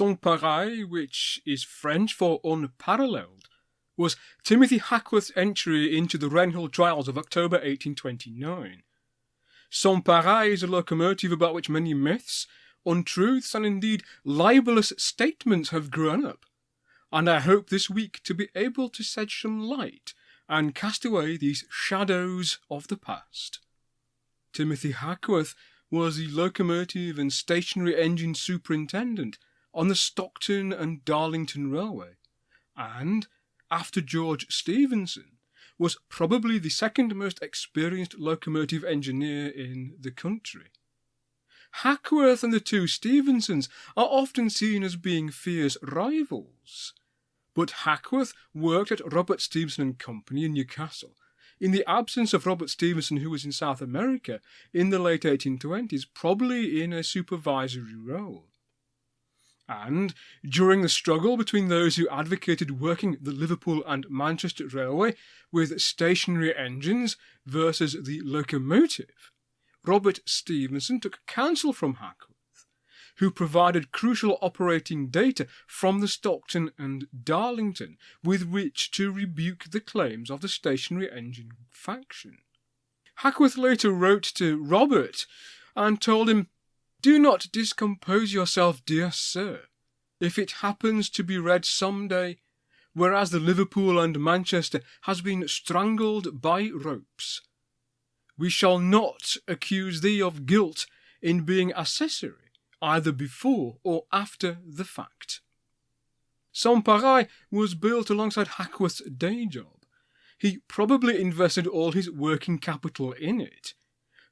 Sans Pareil, which is French for unparalleled, was Timothy Hackworth's entry into the Rainhill Trials of October 1829. Sans Pareil is a locomotive about which many myths, untruths, and indeed libelous statements have grown up, and I hope this week to be able to shed some light and cast away these shadows of the past. Timothy Hackworth was the locomotive and stationary engine superintendent on the Stockton and Darlington Railway, and, after George Stephenson, was probably the second most experienced locomotive engineer in the country. Hackworth and the two Stephensons are often seen as being fierce rivals, but Hackworth worked at Robert Stephenson and Company in Newcastle, in the absence of Robert Stephenson, who was in South America in the late 1820s, probably in a supervisory role. And during the struggle between those who advocated working the Liverpool and Manchester Railway with stationary engines versus the locomotive, Robert Stephenson took counsel from Hackworth, who provided crucial operating data from the Stockton and Darlington with which to rebuke the claims of the stationary engine faction. Hackworth later wrote to Robert and told him, "Do not discompose yourself, dear sir, if it happens to be read some day, whereas the Liverpool and Manchester has been strangled by ropes. We shall not accuse thee of guilt in being accessory, either before or after the fact." Sans Pareil was built alongside Hackworth's day job. He probably invested all his working capital in it.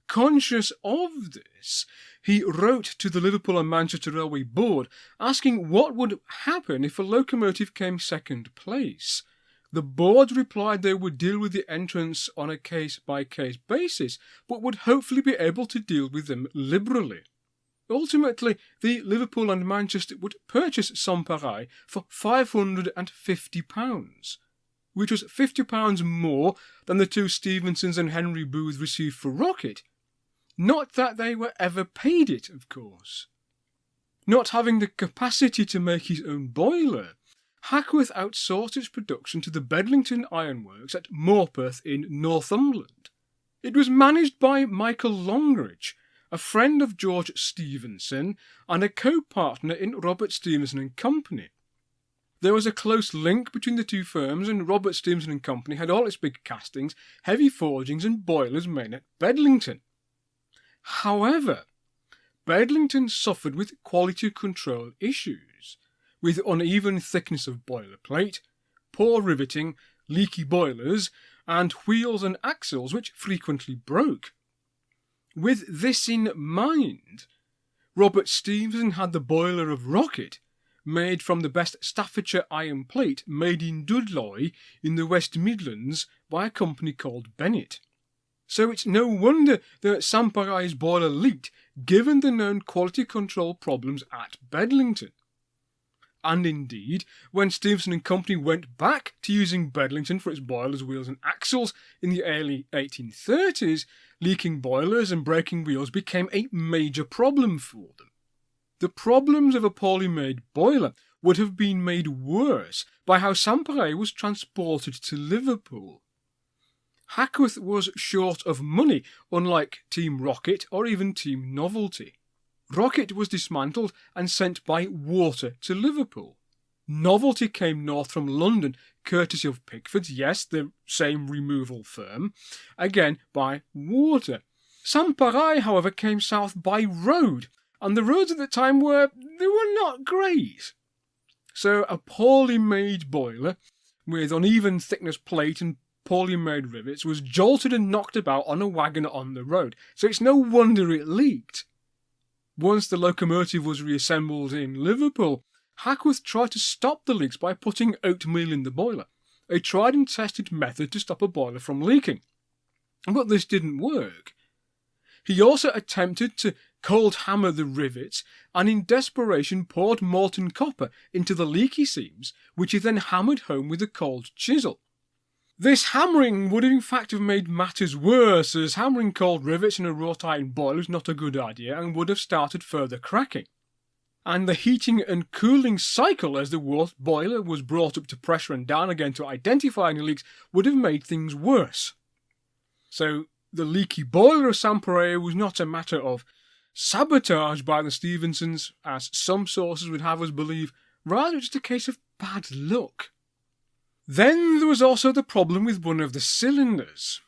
Conscious of this, he wrote to the Liverpool and Manchester Railway Board asking what would happen if a locomotive came second place. The board replied they would deal with the entrants on a case-by-case basis, but would hopefully be able to deal with them liberally. Ultimately, the Liverpool and Manchester would purchase Sans Pareil for £550, which was £50 more than the two Stephensons and Henry Booth received for Rocket. Not that they were ever paid it, of course. Not having the capacity to make his own boiler, Hackworth outsourced its production to the Bedlington Ironworks at Morpeth in Northumberland. It was managed by Michael Longridge, a friend of George Stephenson and a co-partner in Robert Stephenson and Company. There was a close link between the two firms, and Robert Stephenson and Company had all its big castings, heavy forgings and boilers made at Bedlington. However, Bedlington suffered with quality control issues, with uneven thickness of boiler plate, poor riveting, leaky boilers, and wheels and axles which frequently broke. With this in mind, Robert Stephenson had the boiler of Rocket, made from the best Staffordshire iron plate made in Dudley in the West Midlands by a company called Bennett. So it's no wonder that Sans Pareil's boiler leaked, given the known quality control problems at Bedlington. And indeed, when Stephenson and Company went back to using Bedlington for its boilers, wheels and axles in the early 1830s, leaking boilers and breaking wheels became a major problem for them. The problems of a poorly made boiler would have been made worse by how Sans Pareil was transported to Liverpool. Hackworth was short of money, unlike Team Rocket or even Team Novelty. Rocket was dismantled and sent by water to Liverpool. Novelty came north from London, courtesy of Pickford's, yes, the same removal firm, again by water. Sans Pareil, however, came south by road, and the roads at the time were not great. So a poorly made boiler, with uneven thickness plate and poorly made rivets, was jolted and knocked about on a wagon on the road, so it's no wonder it leaked. Once the locomotive was reassembled in Liverpool, Hackworth tried to stop the leaks by putting oatmeal in the boiler, a tried and tested method to stop a boiler from leaking. But this didn't work. He also attempted to cold hammer the rivets and in desperation poured molten copper into the leaky seams, which he then hammered home with a cold chisel. This hammering would in fact have made matters worse, as hammering cold rivets in a wrought iron boiler was not a good idea and would have started further cracking. and the heating and cooling cycle as the boiler was brought up to pressure and down again to identify any leaks would have made things worse. So the leaky boiler of Sans Pareil was not a matter of sabotage by the Stevensons, as some sources would have us believe, rather just a case of bad luck. Then there was also the problem with one of the cylinders.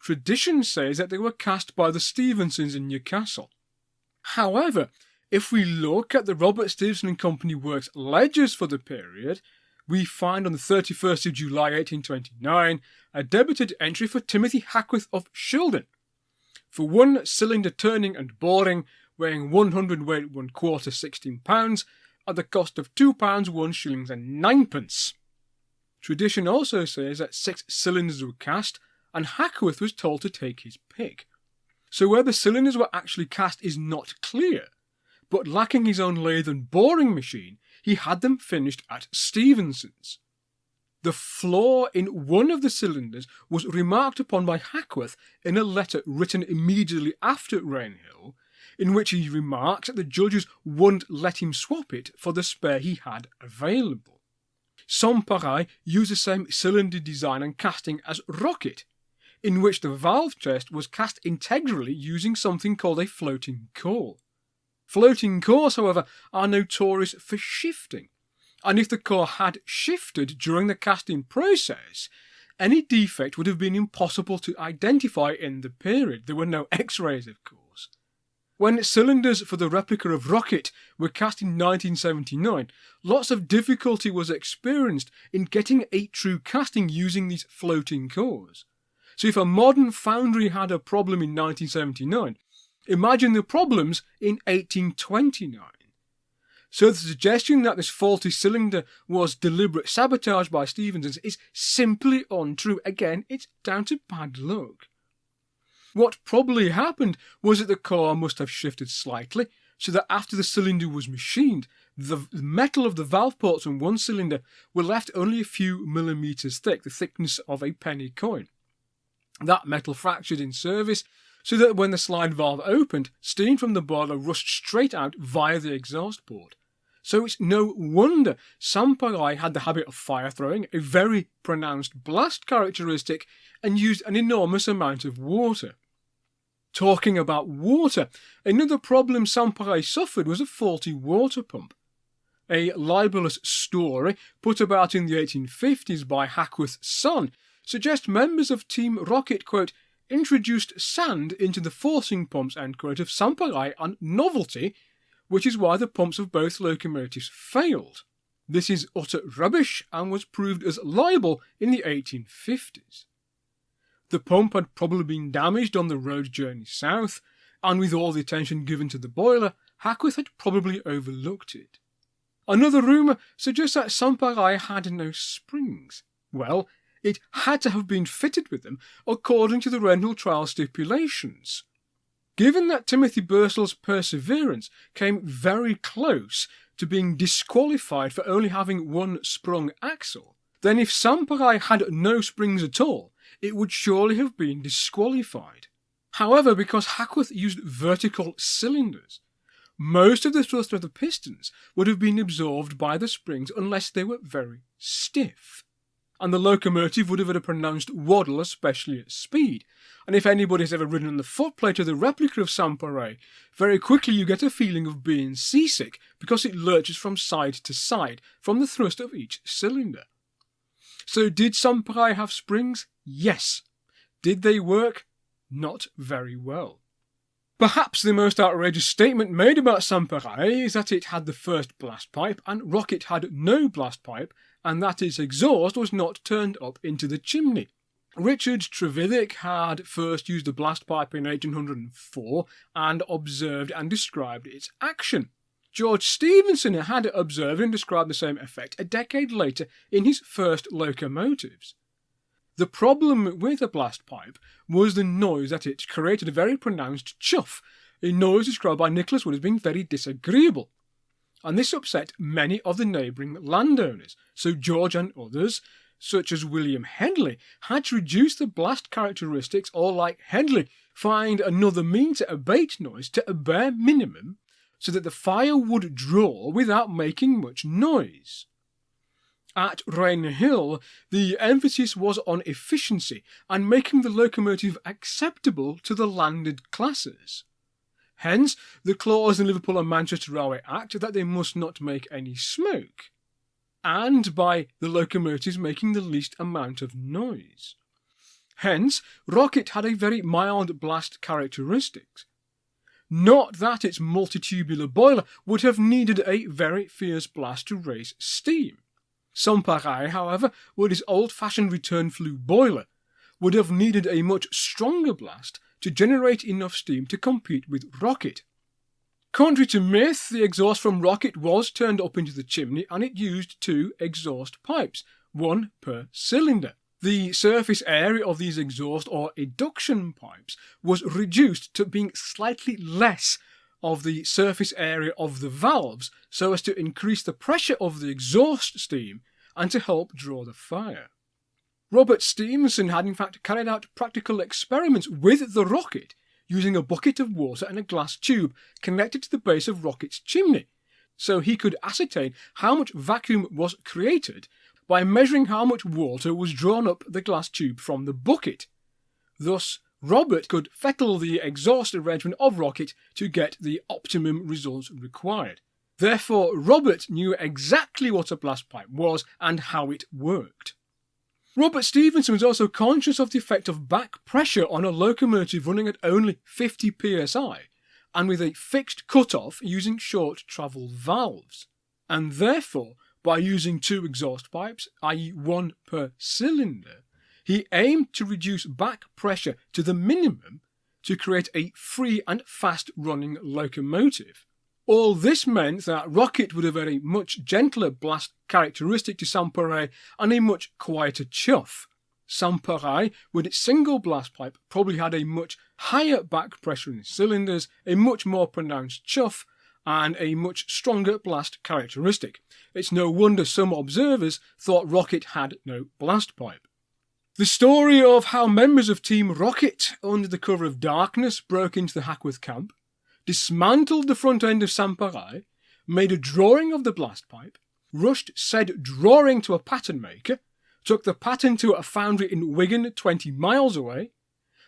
Tradition says that they were cast by the Stevensons in Newcastle. However, if we look at the Robert Stevenson and Company Works ledgers for the period, we find on the 31st of July 1829 a debited entry for Timothy Hackworth of Shildon, for one cylinder turning and boring, weighing 100 weight 1/4 £16, at the cost of £2 1 shillings and 9pence. Tradition also says that 6 cylinders were cast, and Hackworth was told to take his pick. So where the cylinders were actually cast is not clear, but lacking his own lathe and boring machine, he had them finished at Stevenson's. The flaw in one of the cylinders was remarked upon by Hackworth in a letter written immediately after Rainhill, in which he remarks that the judges wouldn't let him swap it for the spare he had available. Sans Pareil used the same cylinder design and casting as Rocket, in which the valve chest was cast integrally using something called a floating core. Floating cores, however, are notorious for shifting, and if the core had shifted during the casting process, any defect would have been impossible to identify in the period. There were no X-rays, of course. When cylinders for the replica of Rocket were cast in 1979, lots of difficulty was experienced in getting a true casting using these floating cores. So if a modern foundry had a problem in 1979, imagine the problems in 1829. So the suggestion that this faulty cylinder was deliberate sabotage by Stevenson's is simply untrue. Again, it's down to bad luck. What probably happened was that the core must have shifted slightly, so that after the cylinder was machined, the metal of the valve ports on one cylinder were left only a few millimetres thick, the thickness of a penny coin. That metal fractured in service, so that when the slide valve opened, steam from the boiler rushed straight out via the exhaust port. So it's no wonder Sans Pareil had the habit of fire throwing, a very pronounced blast characteristic, and used an enormous amount of water. Talking about water, another problem Sans Pareil suffered was a faulty water pump. A libelous story put about in the 1850s by Hackworth's son suggests members of Team Rocket, quote, introduced sand into the forcing pumps, end quote, of Sans Pareil on novelty, which is why the pumps of both locomotives failed. This is utter rubbish and was proved as libel in the 1850s. The pump had probably been damaged on the road journey south, and with all the attention given to the boiler, Hackworth had probably overlooked it. Another rumour suggests that Sans Pareil had no springs. Well, it had to have been fitted with them according to the Rainhill Trial stipulations. Given that Timothy Burstall's Perseverance came very close to being disqualified for only having one sprung axle, then if Sans Pareil had no springs at all, it would surely have been disqualified. However, because Hackworth used vertical cylinders, most of the thrust of the pistons would have been absorbed by the springs unless they were very stiff, and the locomotive would have had a pronounced waddle, especially at speed. And if anybody's ever ridden on the footplate of the replica of Sans Pareil, very quickly you get a feeling of being seasick because it lurches from side to side from the thrust of each cylinder. So did Sans Pareil have springs? Yes. Did they work? Not very well. Perhaps the most outrageous statement made about Sans Pareil is that it had the first blast pipe and Rocket had no blast pipe, and that its exhaust was not turned up into the chimney. Richard Trevithick had first used the blast pipe in 1804 and observed and described its action. George Stephenson had observed and described the same effect a decade later in his first locomotives. The problem with a blast pipe was the noise that it created, a very pronounced chuff, a noise described by Nicholas Wood as being very disagreeable. And this upset many of the neighbouring landowners, so George and others, such as William Henley, had to reduce the blast characteristics or, like Henley, find another means to abate noise to a bare minimum, so that the fire would draw without making much noise. At Rainhill, the emphasis was on efficiency and making the locomotive acceptable to the landed classes. Hence, the clause in Liverpool and Manchester Railway Act that they must not make any smoke, and by the locomotives making the least amount of noise. Hence, Rocket had a very mild blast characteristics. Not that its multitubular boiler would have needed a very fierce blast to raise steam. Sans Pareil, however, with its old-fashioned return flue boiler, would have needed a much stronger blast to generate enough steam to compete with Rocket. Contrary to myth, the exhaust from Rocket was turned up into the chimney and it used 2 exhaust pipes, 1 per cylinder. The surface area of these exhaust or eduction pipes was reduced to being slightly less of the surface area of the valves so as to increase the pressure of the exhaust steam and to help draw the fire. Robert Stephenson had in fact carried out practical experiments with the Rocket using a bucket of water and a glass tube connected to the base of Rocket's chimney, so he could ascertain how much vacuum was created by measuring how much water was drawn up the glass tube from the bucket. Thus, Robert could fettle the exhaust arrangement of Rocket to get the optimum results required. Therefore, Robert knew exactly what a blast pipe was and how it worked. Robert Stephenson was also conscious of the effect of back pressure on a locomotive running at only 50 psi and with a fixed cut-off using short travel valves, and therefore, by using 2 exhaust pipes, i.e. 1 per cylinder, he aimed to reduce back pressure to the minimum to create a free and fast-running locomotive. All this meant that Rocket would have had a much gentler blast characteristic to Sans Pareil and a much quieter chuff. Sans Pareil, with its single blast pipe, probably had a much higher back pressure in its cylinders, a much more pronounced chuff, and a much stronger blast characteristic. It's no wonder some observers thought Rocket had no blast pipe. The story of how members of Team Rocket, under the cover of darkness, broke into the Hackworth camp, dismantled the front end of Sans Pareil, made a drawing of the blast pipe, rushed said drawing to a pattern maker, took the pattern to a foundry in Wigan 20 miles away,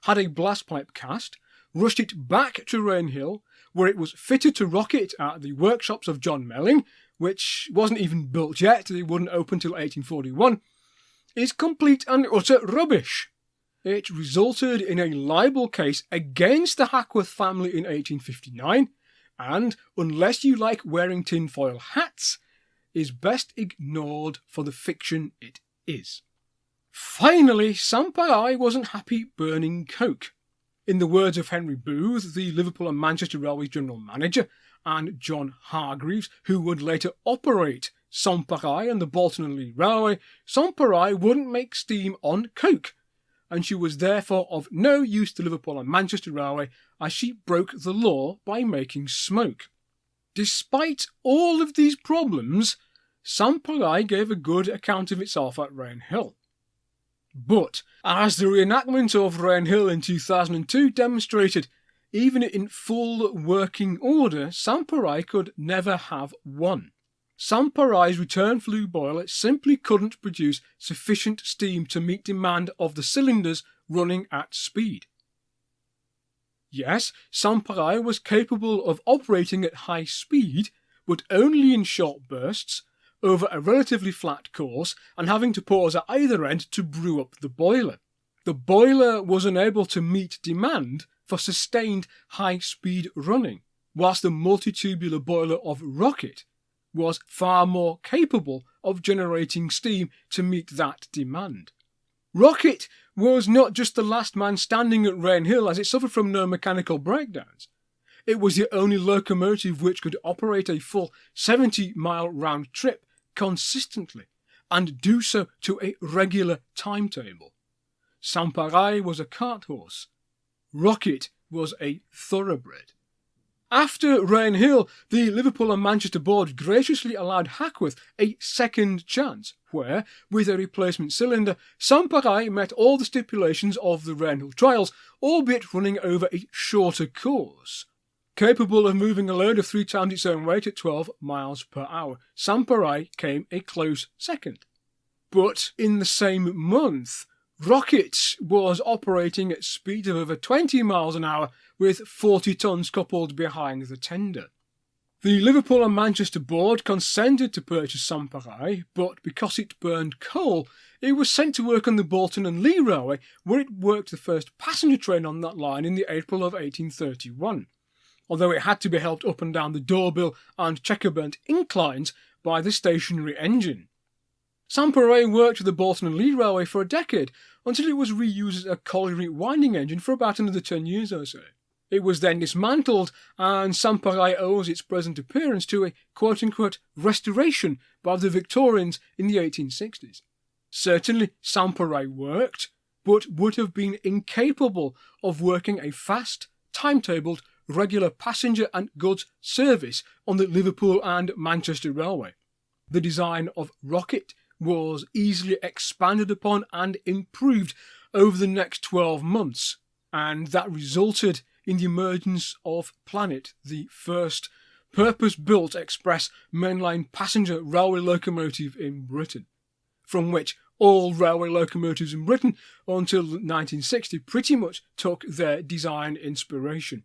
had a blast pipe cast, rushed it back to Rainhill, where it was fitted to Rocket at the workshops of John Melling, which wasn't even built yet, they wouldn't open till 1841, is complete and utter rubbish. It resulted in a libel case against the Hackworth family in 1859, and, unless you like wearing tinfoil hats, is best ignored for the fiction it is. Finally, Sans Pareil wasn't happy burning coke. In the words of Henry Booth, the Liverpool and Manchester Railway's general manager, and John Hargreaves, who would later operate Sans Pareil and the Bolton and Lee Railway, Sans Pareil wouldn't make steam on coke, and she was therefore of no use to Liverpool and Manchester Railway as she broke the law by making smoke. Despite all of these problems, Sans Pareil gave a good account of itself at Rainhill. But, as the reenactment of Rainhill in 2002 demonstrated, even in full working order, Sans Pareil could never have won. Sans Pareil's return flue boiler simply couldn't produce sufficient steam to meet demand of the cylinders running at speed. Yes, Sans Pareil was capable of operating at high speed, but only in short bursts, over a relatively flat course, and having to pause at either end to brew up the boiler. The boiler was unable to meet demand for sustained high-speed running, whilst the multitubular boiler of Rocket was far more capable of generating steam to meet that demand. Rocket was not just the last man standing at Rainhill as it suffered from no mechanical breakdowns. It was the only locomotive which could operate a full 70-mile round trip consistently and do so to a regular timetable. Sans Pareil was a cart horse. Rocket was a thoroughbred. After Rainhill, the Liverpool and Manchester board graciously allowed Hackworth a second chance, where, with a replacement cylinder, Sans Pareil met all the stipulations of the Rainhill Trials, albeit running over a shorter course. Capable of moving a load of 3 times its own weight at 12 miles per hour, Sans Pareil came a close second. But in the same month, Rocket was operating at speed of over 20 miles an hour with 40 tons coupled behind the tender. The Liverpool and Manchester Board consented to purchase Sans Pareil, but because it burned coal, it was sent to work on the Bolton and Lee Railway, where it worked the first passenger train on that line in the April of 1831, although it had to be helped up and down the Dorbill and Checkerburnt inclines by the stationary engine. Sans Pareil worked with the Bolton and Lee Railway for a decade, until it was reused as a colliery winding engine for about another 10 years or so. It was then dismantled, and Sans Pareil owes its present appearance to a quote-unquote restoration by the Victorians in the 1860s. Certainly, Sans Pareil worked, but would have been incapable of working a fast, timetabled, regular passenger and goods service on the Liverpool and Manchester Railway. The design of Rocket was easily expanded upon and improved over the next 12 months, and that resulted in the emergence of Planet, the first purpose-built express mainline passenger railway locomotive in Britain, from which all railway locomotives in Britain until 1960 pretty much took their design inspiration.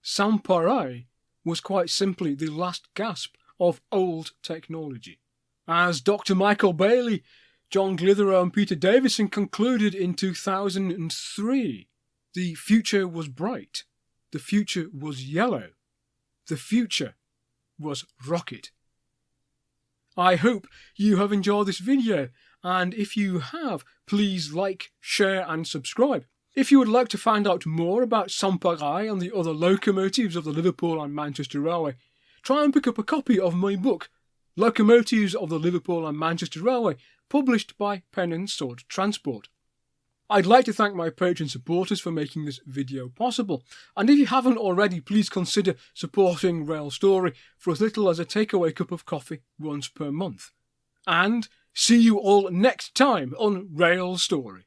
Sans Pareil was quite simply the last gasp of old technology. As Dr. Michael Bailey, John Clitheroe and Peter Davison concluded in 2003, the future was bright, the future was yellow, the future was Rocket. I hope you have enjoyed this video, and if you have, please like, share and subscribe. If you would like to find out more about Sans Pareil and the other locomotives of the Liverpool and Manchester Railway, try and pick up a copy of my book, Locomotives of the Liverpool and Manchester Railway, published by Pen and Sword Transport. I'd like to thank my Patreon supporters for making this video possible, and if you haven't already, please consider supporting Rail Story for as little as a takeaway cup of coffee once per month. And see you all next time on Rail Story.